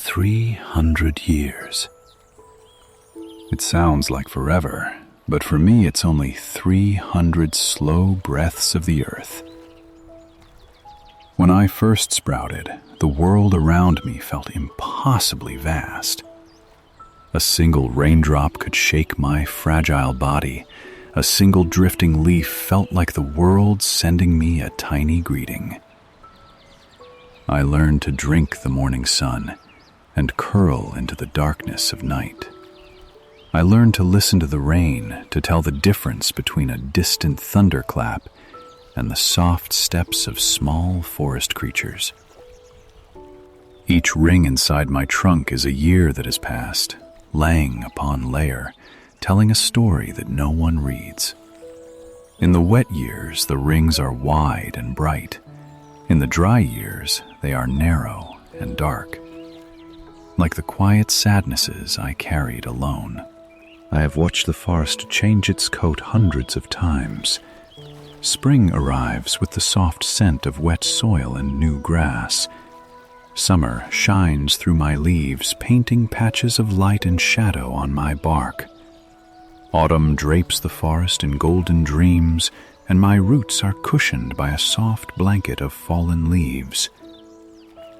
300 years. It sounds like forever, but for me it's only 300 slow breaths of the earth. When I first sprouted, the world around me felt impossibly vast. A single raindrop could shake my fragile body. A single drifting leaf felt like the world sending me a tiny greeting. I learned to drink the morning sun and curl into the darkness of night. I learned to listen to the rain, to tell the difference between a distant thunderclap and the soft steps of small forest creatures. Each ring inside my trunk is a year that has passed, laying upon layer, telling a story that no one reads. In the wet years, the rings are wide and bright. In the dry years, they are narrow and dark. Like the quiet sadnesses I carried alone. I have watched the forest change its coat hundreds of times. Spring arrives with the soft scent of wet soil and new grass. Summer shines through my leaves, painting patches of light and shadow on my bark. Autumn drapes the forest in golden dreams, and my roots are cushioned by a soft blanket of fallen leaves.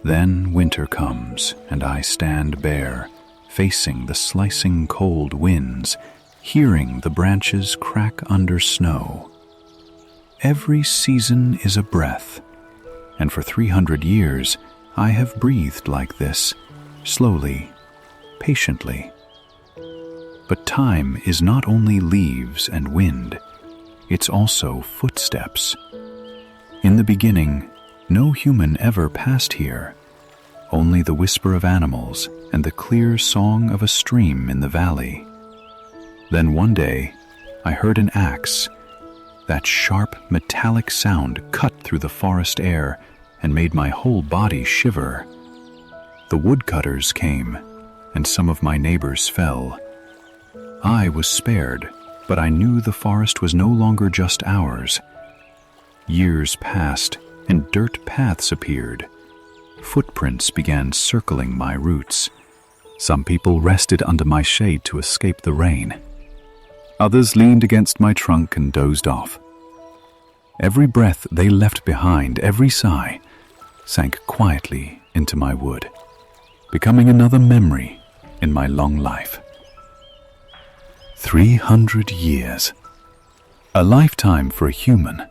Then winter comes, and I stand bare, facing the slicing cold winds, hearing the branches crack under snow. Every season is a breath, and for 300 years I have breathed like this, slowly, patiently. But time is not only leaves and wind, it's also footsteps. In the beginning, no human ever passed here, only the whisper of animals and the clear song of a stream in the valley. Then one day, I heard an axe. That sharp, metallic sound cut through the forest air and made my whole body shiver. The woodcutters came, and some of my neighbors fell. I was spared, but I knew the forest was no longer just ours. Years passed, and dirt paths appeared. Footprints began circling my roots. Some people rested under my shade to escape the rain. Others leaned against my trunk and dozed off. Every breath they left behind, every sigh, sank quietly into my wood, becoming another memory in my long life. 300 years. A lifetime for a human,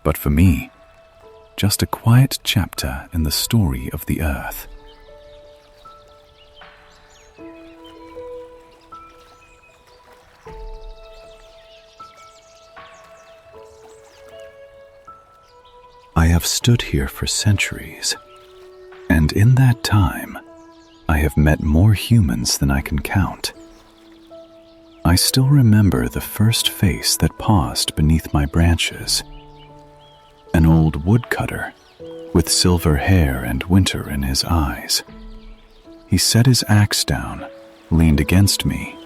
but for me, just a quiet chapter in the story of the earth. I have stood here for centuries, and in that time, I have met more humans than I can count. I still remember the first face that paused beneath my branches. An old woodcutter with silver hair and winter in his eyes. He set his axe down, leaned against me,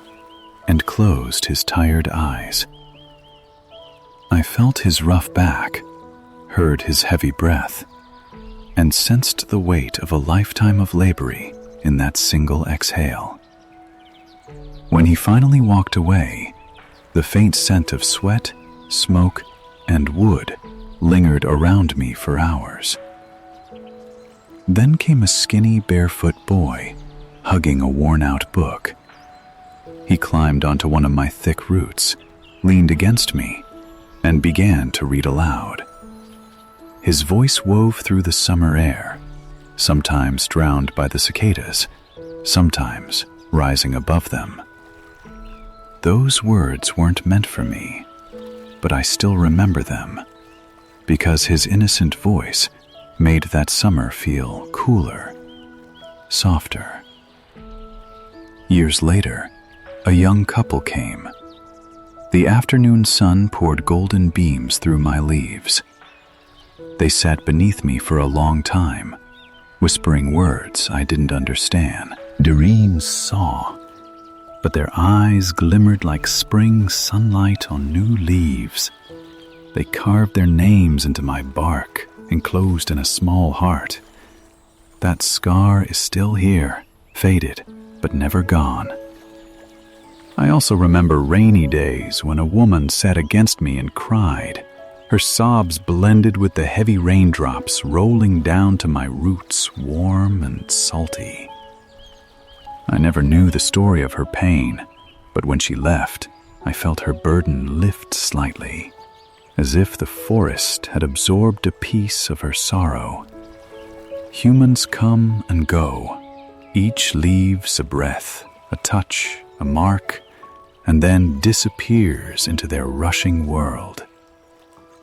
and closed his tired eyes. I felt his rough back, heard his heavy breath, and sensed the weight of a lifetime of laboring in that single exhale. When he finally walked away, the faint scent of sweat, smoke, and wood lingered around me for hours. Then came a skinny, barefoot boy, hugging a worn-out book. He climbed onto one of my thick roots, leaned against me, and began to read aloud. His voice wove through the summer air, sometimes drowned by the cicadas, sometimes rising above them. Those words weren't meant for me, but I still remember them, because his innocent voice made that summer feel cooler, softer. Years later, a young couple came. The afternoon sun poured golden beams through my leaves. They sat beneath me for a long time, whispering words I didn't understand. Doreen saw, but their eyes glimmered like spring sunlight on new leaves. They carved their names into my bark, enclosed in a small heart. That scar is still here, faded, but never gone. I also remember rainy days when a woman sat against me and cried. Her sobs blended with the heavy raindrops rolling down to my roots, warm and salty. I never knew the story of her pain, but when she left, I felt her burden lift slightly, as if the forest had absorbed a piece of her sorrow. Humans come and go. Each leaves a breath, a touch, a mark, and then disappears into their rushing world.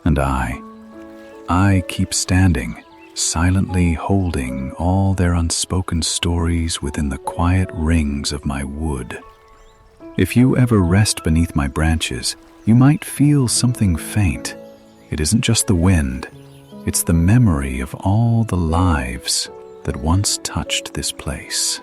And I keep standing, silently holding all their unspoken stories within the quiet rings of my wood. If you ever rest beneath my branches, you might feel something faint. It isn't just the wind, it's the memory of all the lives that once touched this place.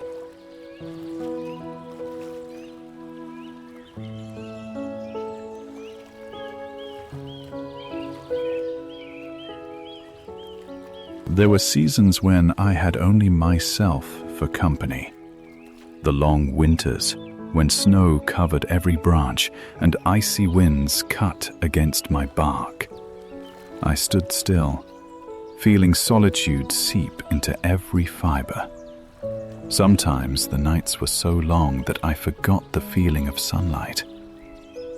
There were seasons when I had only myself for company. The long winters, when snow covered every branch and icy winds cut against my bark. I stood still, feeling solitude seep into every fiber. Sometimes the nights were so long that I forgot the feeling of sunlight.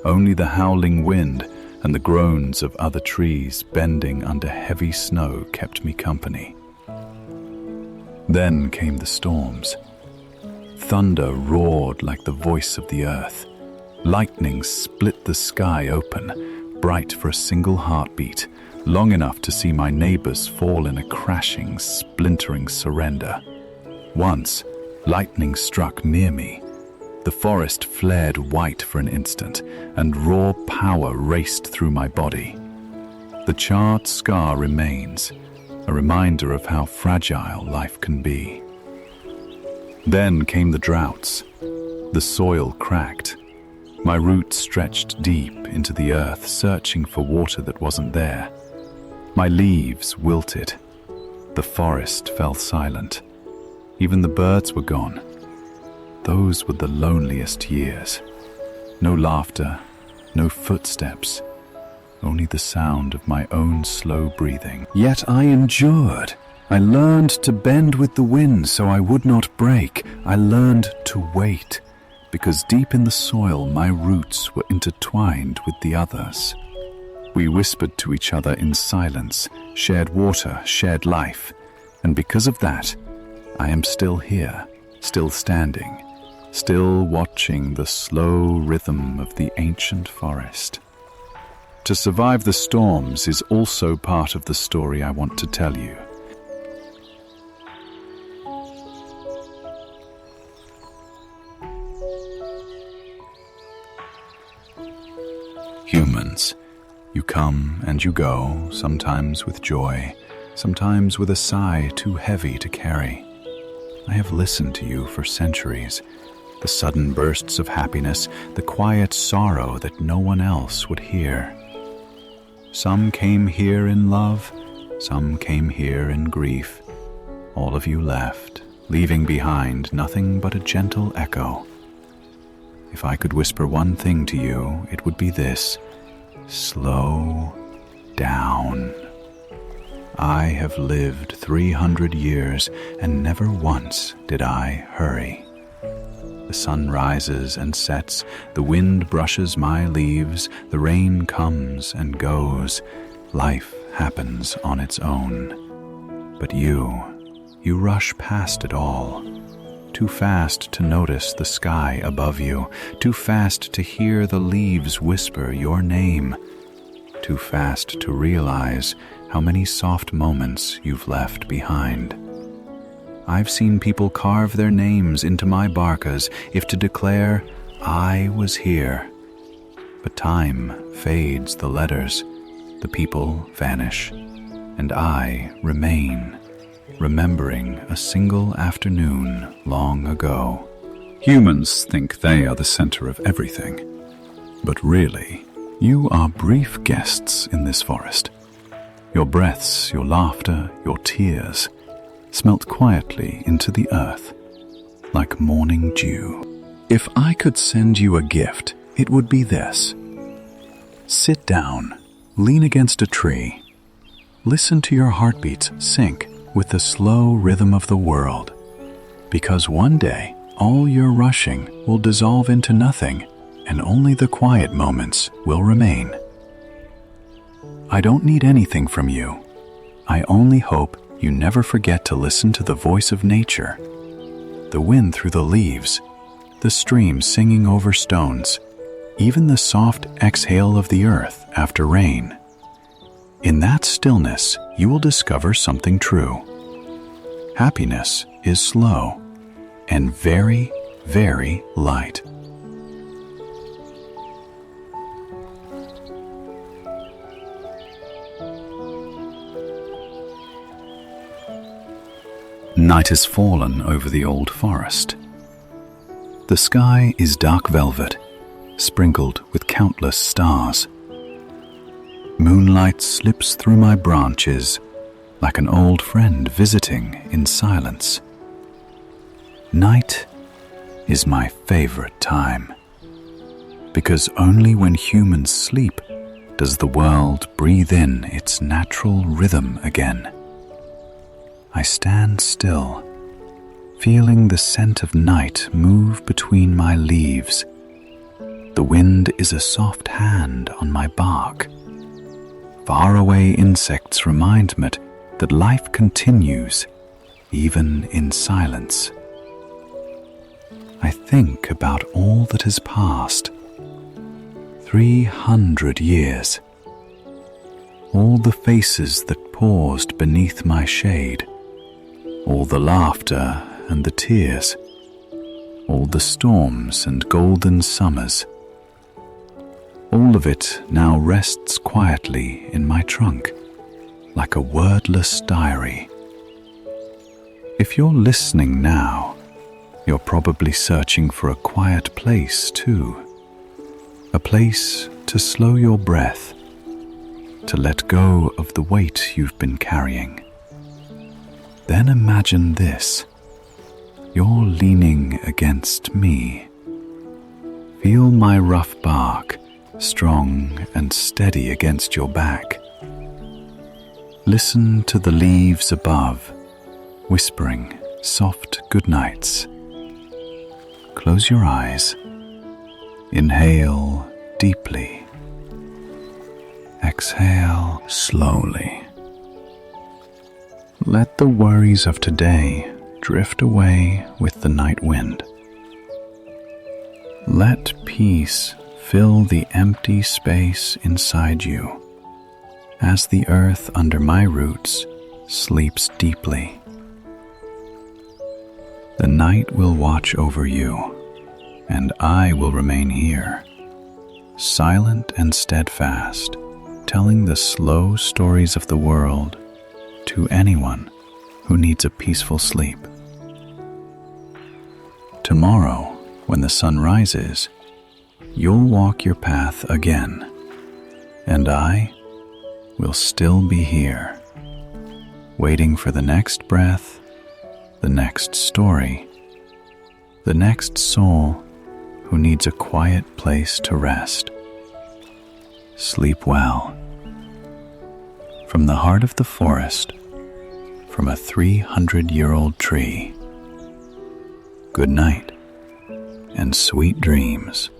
Only the howling wind and the groans of other trees bending under heavy snow kept me company. Then came the storms. Thunder roared like the voice of the earth. Lightning split the sky open, bright for a single heartbeat, long enough to see my neighbors fall in a crashing, splintering surrender. Once, lightning struck near me. The forest flared white for an instant, and raw power raced through my body. The charred scar remains, a reminder of how fragile life can be. Then came the droughts. The soil cracked. My roots stretched deep into the earth, searching for water that wasn't there. My leaves wilted. The forest fell silent. Even the birds were gone. Those were the loneliest years. No laughter, no footsteps, only the sound of my own slow breathing. Yet I endured. I learned to bend with the wind so I would not break. I learned to wait, because deep in the soil my roots were intertwined with the others. We whispered to each other in silence, shared water, shared life, and because of that, I am still here, still standing, still watching the slow rhythm of the ancient forest. To survive the storms is also part of the story I want to tell you. Humans, you come and you go, sometimes with joy, sometimes with a sigh too heavy to carry. I have listened to you for centuries. The sudden bursts of happiness, the quiet sorrow that no one else would hear. Some came here in love, some came here in grief. All of you left, leaving behind nothing but a gentle echo. If I could whisper one thing to you, it would be this: slow down. I have lived 300 years, and never once did I hurry. The sun rises and sets, the wind brushes my leaves, the rain comes and goes. Life happens on its own. But you rush past it all. Too fast to notice the sky above you, too fast to hear the leaves whisper your name, too fast to realize how many soft moments you've left behind. I've seen people carve their names into my barcas if to declare I was here. But time fades the letters, the people vanish, and I remain, remembering a single afternoon long ago. Humans think they are the center of everything, but really, you are brief guests in this forest. Your breaths, your laughter, your tears, smelt quietly into the earth like morning dew. If I could send you a gift, it would be this. Sit down, lean against a tree, listen to your heartbeats sync with the slow rhythm of the world, because one day all your rushing will dissolve into nothing and only the quiet moments will remain. I don't need anything from you. I only hope you never forget to listen to the voice of nature, the wind through the leaves, the stream singing over stones, even the soft exhale of the earth after rain. In that stillness, you will discover something true. Happiness is slow and very, very light. Night has fallen over the old forest. The sky is dark velvet, sprinkled with countless stars. Moonlight slips through my branches like an old friend visiting in silence. Night is my favorite time, because only when humans sleep does the world breathe in its natural rhythm again. I stand still, feeling the scent of night move between my leaves. The wind is a soft hand on my bark. Faraway insects remind me that life continues, even in silence. I think about all that has passed. 300 years. All the faces that paused beneath my shade. All the laughter and the tears. All the storms and golden summers. All of it now rests quietly in my trunk, like a wordless diary. If you're listening now, you're probably searching for a quiet place too. A place to slow your breath, to let go of the weight you've been carrying. Then imagine this. You're leaning against me. Feel my rough bark, strong and steady against your back. Listen to the leaves above, whispering soft goodnights. Close your eyes. Inhale deeply. Exhale slowly. Let the worries of today drift away with the night wind. Let peace fill the empty space inside you as the earth under my roots sleeps deeply. The night will watch over you, and I will remain here, silent and steadfast, telling the slow stories of the world to anyone who needs a peaceful sleep. Tomorrow, when the sun rises, you'll walk your path again, and I will still be here, waiting for the next breath, the next story, the next soul who needs a quiet place to rest. Sleep well. From the heart of the forest, from a 300-year-old tree. Good night and sweet dreams.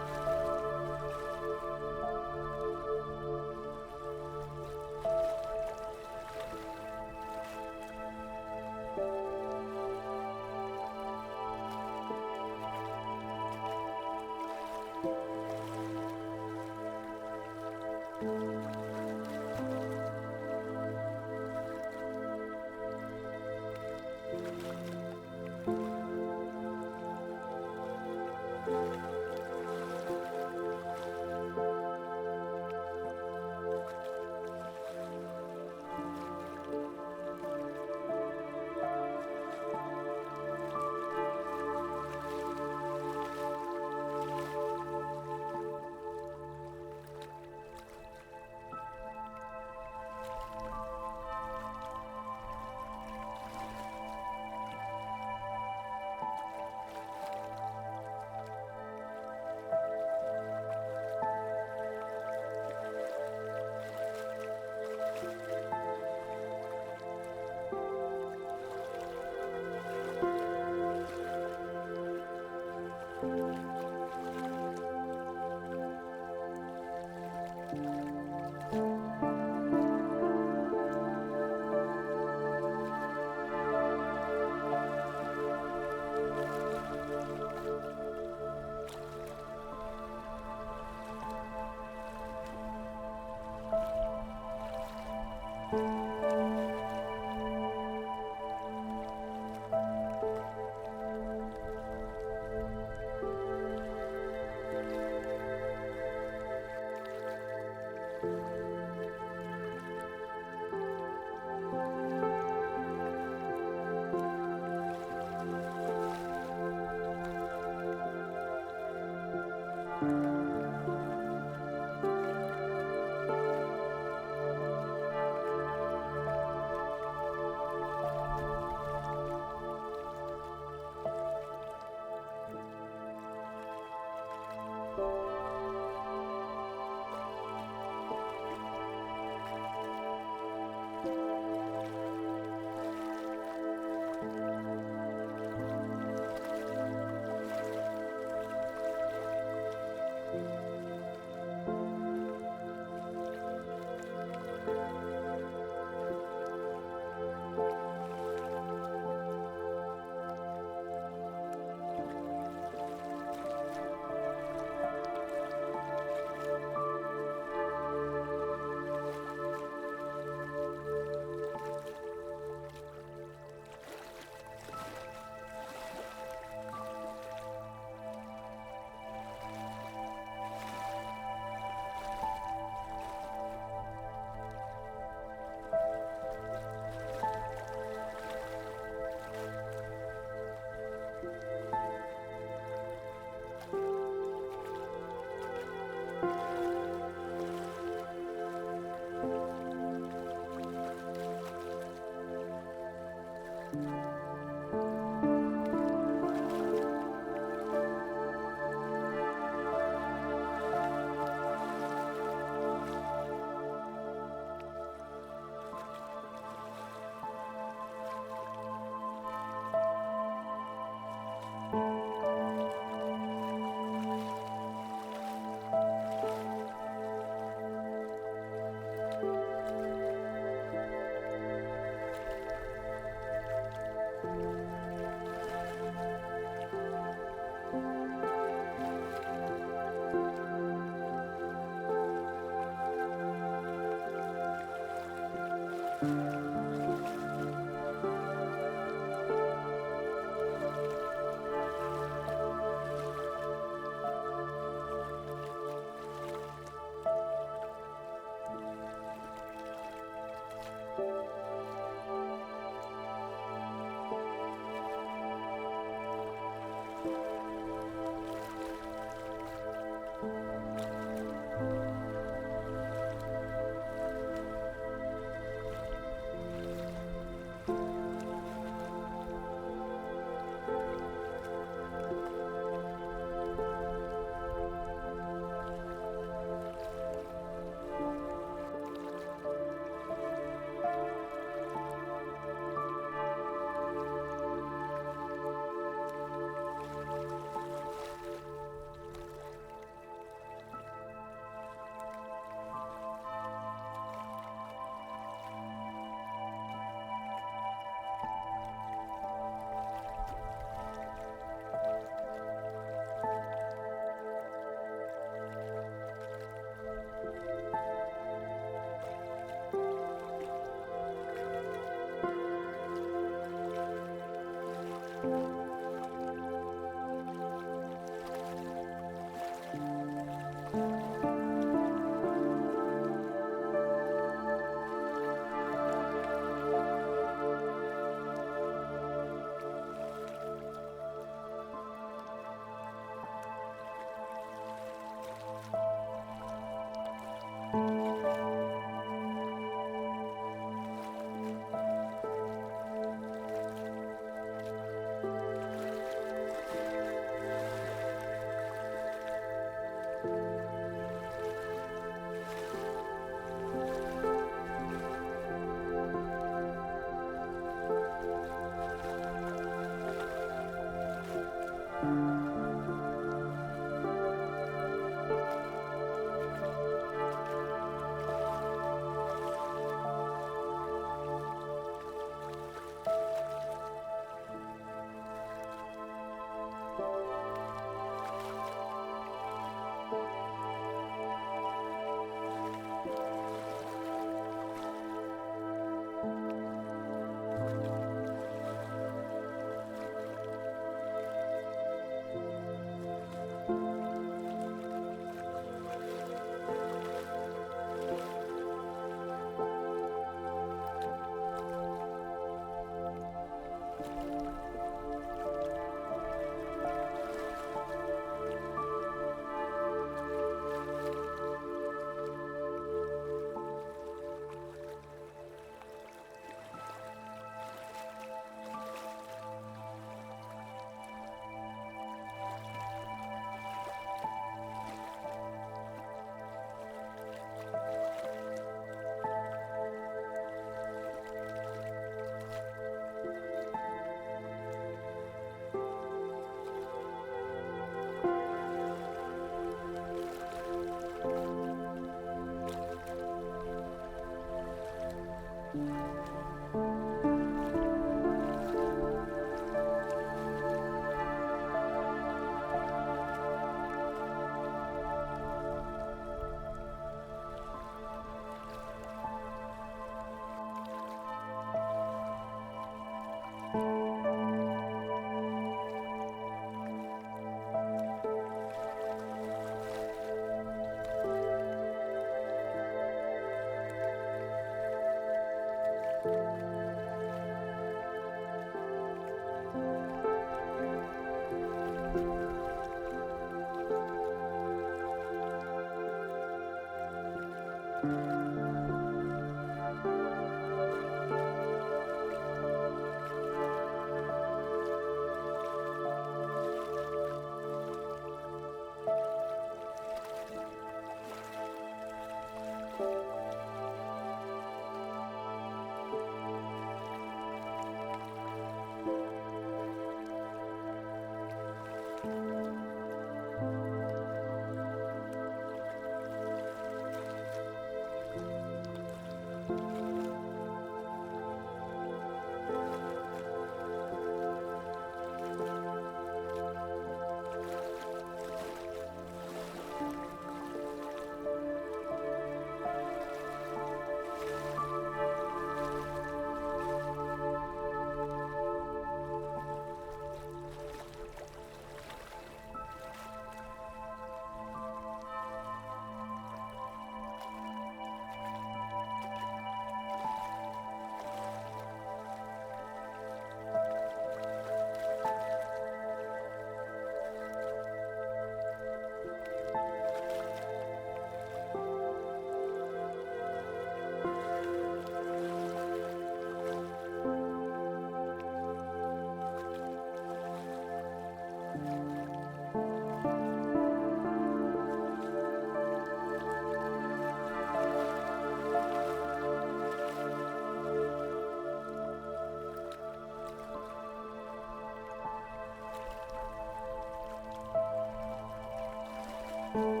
you.